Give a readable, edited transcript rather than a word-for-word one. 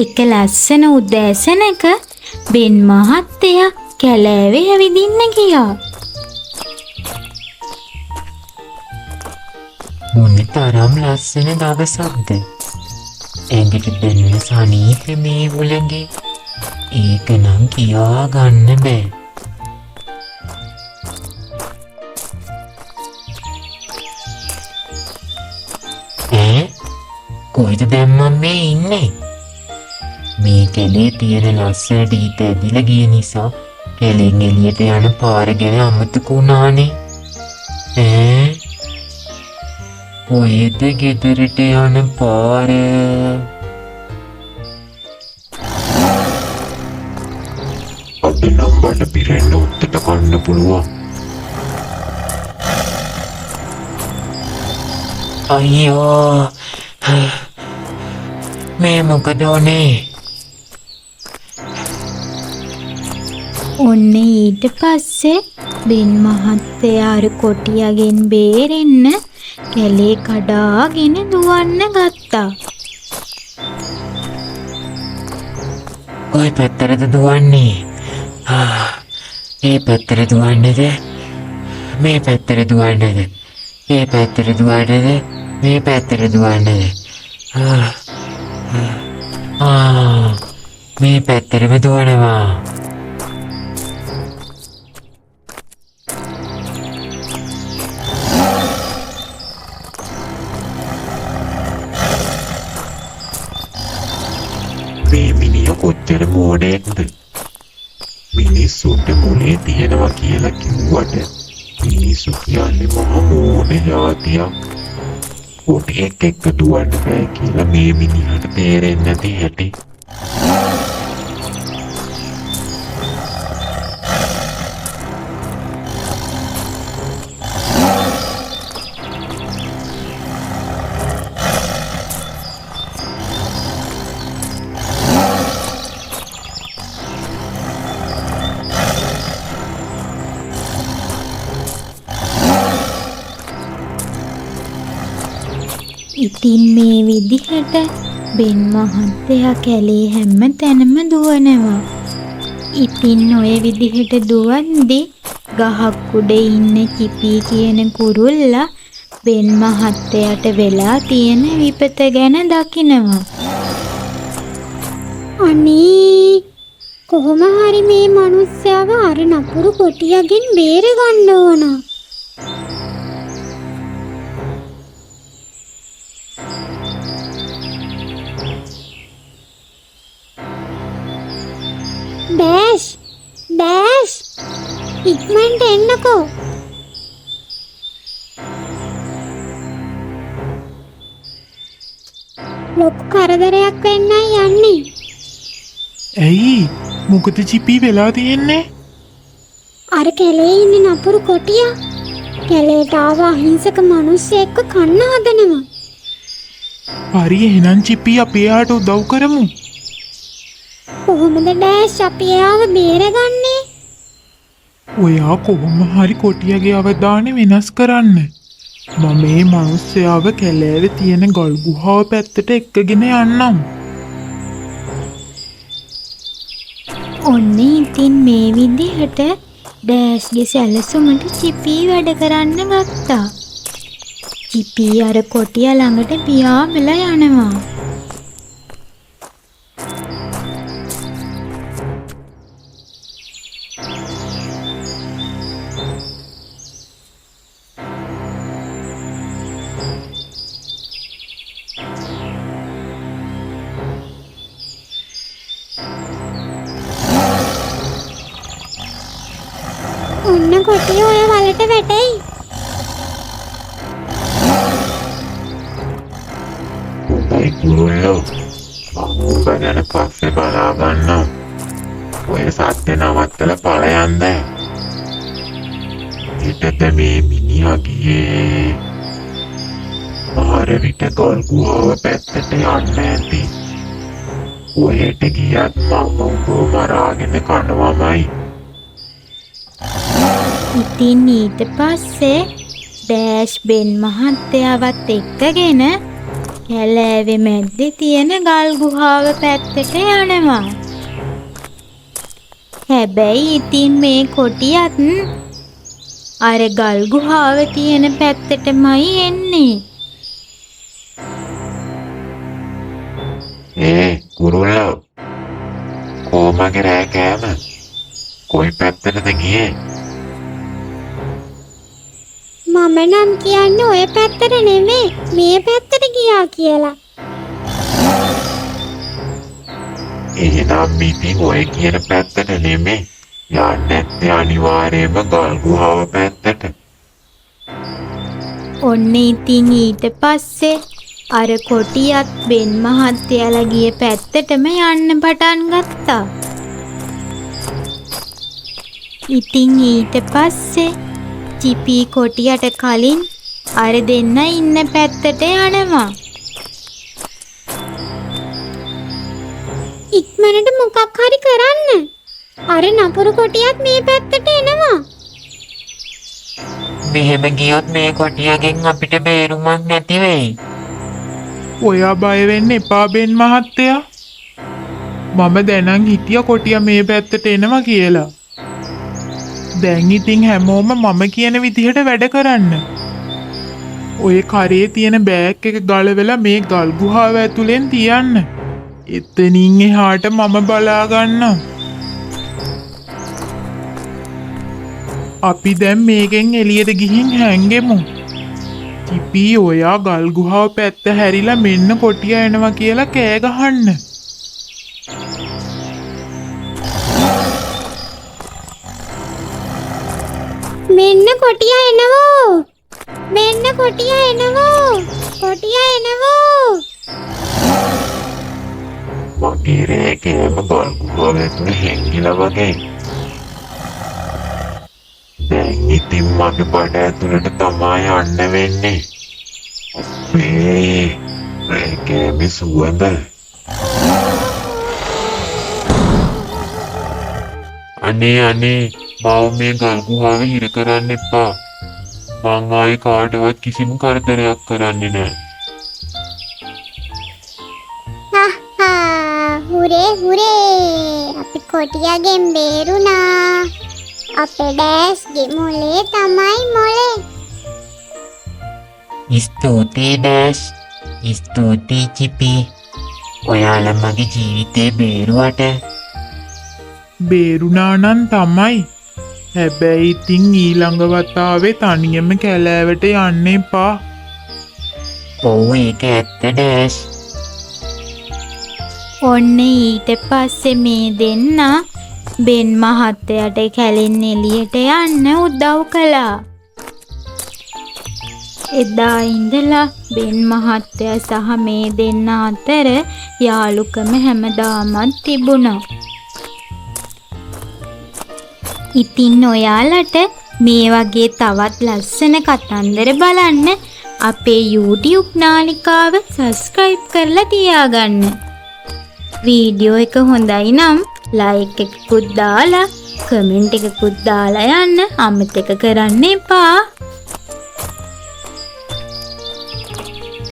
එක ලස්සන උදෑසනක බෙන් මහත්තයා කැලෑවේ ඇවිදින්න ගියා. මොනතරම් ලස්සන දවසක්ද. ඇඟට දැනෙන සනීප මේ හුළඟේ. ඒක නම් කියා ගන්න බෑ. කොයිද දැන් මම මේ ඉන්නේ? මේ කැලේ තියෙන ලස්සනට හිත ඇදිලා ගිය නිසා කැලෙන් එළියට යන පාර ගැන අමතක වුණානේ. කොහෙද ගෙදරට යන පාර? අද නම් බඩ පිරෙන්න උත්තට කන්න පුළුවන්. අයියෝ, මේ මොකද උනේ? ඔන්න ඊට පස්සේ බෙන් මහත්තයා අර කොටියාගෙන් බේරෙන්න කැලේ කඩාගෙන දුවන්න ගත්තා. කොයි පැත්තටද දුවන්නේ? මේ පැත්තට දුවන්නේද? මේ පැත්තට දුවන්නේද? මේ පැත්තට දුවන්නේද? මේ පැත්තට දුවන්නේද? මේ පැත්තටම දුවනවා. මේ මිනිහ කොච්චර මෝඩයෙක්ද? මිනිස්සුන්ට මොලේ තියෙනවා කියලා කිව්වට මිනිස්සු කියන්නේ මහා මෝඩ જાතියක්. කොටියෙක් එක්ක දුවන්න බෑ කියලා මේ මිනිහට තේරෙන්නේ නැති හැටි. ඉතින් මේ විදිහට බෙන් මහත්තයා කැලේ හැම තැනම දුවනවා. ඉතින් ඔය විදිහට දුවද්දී ගහක් උඩ ඉන්න චිපී කියන කුරුල්ලා බෙන් මහත්තයාට වෙලා තියෙන විපත ගැන දකිනවා. අනේ කොහොම හරි මේ මිනිස්සයාව අර නපුරු කොටියාගෙන් බේර ගන්න ඕන. ඩෑෂ් ඉක්මනට එන්නකෝ. ලොකු කරදරයක් වෙන්නයි යන්නේ. ඇයි මොකද චිපී වෙලා තියෙන්නේ? අර කැලේ ඉන්න නපුරු කොටියා කැලේට ආව අහිංසක මිනිස්සෙක්ව කන්න හදනවා. හරි එහෙනම් චිපී අපි එයාට උදව් කරමු. කොහොමද ඩෑෂ් අපි එයාව බේරගන්නේ? ඔයා කොහොම හරි කොටියාගේ අවධානය වෙනස් කරන්න. මම මේ මිනිස්සයාව කැලෑවේ තියෙන ගල් ගුහාව පැත්තට එක්කගෙන යන්නම්. ඔන්න ඉතින් මේ විදිහට ඩෑෂ්ගේ සැලසුමට චිපී වැඩ කරන්න ගත්තා. චිපී අර කොටියා ළඟට පියාඹලා යනවා. ඔන්න කොටිය ඔය වලට වැටෙයි. හොඳයි කුරුල්ලෝ. මම උඹ ගැන පස්සේ බලා ගන්නම්. ඔය සත්‍ය නවත්තලා ඵලයන්ද? හිතට මේ මිනිහා ගියේ පාර විට ගල් ගුහාව පැත්තට යන්න ඇති. ඔයට ගියත් මම උඹව මරාගෙන කනවමයි. ඉතින් ඊට පස්සේ ඩෑෂ් බෙන් මහත්තයාවත් එක්කගෙන කැලෑවේ මැද්දේ තියෙන ගල් ගුහාව පැත්තට යනවා. හැබැයි ඉතින් මේ කොටියත් අර ගල් ගුහාව තියෙන පැත්තටමයි එන්නේ. කුරුල්ලෝ කොමගේ රෑ කෑම කොයි පැත්තටද ගියේ? මම නම් කියන්නේ ඔය පැත්තට නෙමෙයි මේ පැත්තට ගියා කියලා. එහෙනම් ඉතින් ඔය කියන පැත්තට නෙමෙයි යන්නේ නැත්තේ අනිවාර්යයෙන්ම ගල් ගුහාව පැත්තට. ඔන්න ඉතින් ඊට පස්සේ අර කොටියත් බෙන් මහත්තයාලා ගිය පැත්තටම යන්න පටන් ගත්තා. ඉතින් ඊට පස්සේ චිපී කොටියට කලින් අර දෙන්න ඉන්න පැත්තට යනවා. ඉක්මනට මොකක් හරි කරන්න. අර නපුරු කොටියත් මේ පැත්තට එනවා. මෙහෙම ගියොත් මේ කොටියගෙන් අපිට බේරුමක් නැති වෙයි. ඔයා බය වෙන්න එපා බෙන් මහත්තයා. මම දැනන් හිටිය කොටිය මේ පැත්තට එනවා කියලා. දැන් ඉතින් හැමෝම මම කියන විදිහට වැඩ කරන්න. ඔය කරේ තියෙන බෑග් එක ගලවලා මේ ගල් ගුහාව ඇතුලෙන් තියන්න. එතනින් එහාට මම බලා ගන්නම්. අපි දැන් මේකෙන් එළියට ගිහින් හැංගෙමු. චිපී ඔයා ගල් ගුහාව පැත්ත හැරිලා මෙන්න කොටිය එනවා කියලා කෑ ගහන්න. මෙන්න කොටිය එනවෝ. මෙන්න කොටිය එනවෝ. කොටිය එනවෝ. මගේ රෑ කෑම ගල් ගුහාව ඇතුලේ හැංගිලා වගේ. දැන් ඉතින් මගේ බඩ ඇතුලට තමයි යන්න වෙන්නේ. අපේ රෑ කෑමේ සුවඳ. අනේ මාව මේ ගල් ගුහාවේ හිර කරන්න එපා. මං ආයේ කාටවත් කිසිම කරදරයක් කරන්නේ නැහැ. හුරේ හුරේ අපි කොටියගෙන් බේරුණා. අපේ ඩෑස්ගේ මොලේ තමයි මොලේ. ස්තුතියි ඩෑෂ්. ස්තුතියි චිපී. ඔයාලා මගේ ජීවිතේ බේරුවට. බේරුණා නම් තමයි. හැබැයි ඉතින් ඊළඟ වතාවේ තනියම කැලෑවට යන්න එපා. ඔව් ඒක ඇත්ත ඩෑෂ්. ඔන්න ඊට පස්සේ මේ දෙන්න බෙන් මහත්තයාට කැලෙන් එළියට යන්න උදව් කළා. එදා ඉඳලා බෙන් මහත්තයා සහ මේ දෙන්න අතර යාළුකම හැමදාමත් තිබුණා. ඉතින් ඔයාලට මේ වගේ තවත් ලස්සන කතන්දර බලන්න අපේ YouTube නාලිකාව subscribe කරලා තියාගන්න. වීඩියෝ එක හොඳයි නම් like එකකුත් දාලා කමෙන්ට් එකකුත් දාලා යන්න අමතක කරන්න එපා.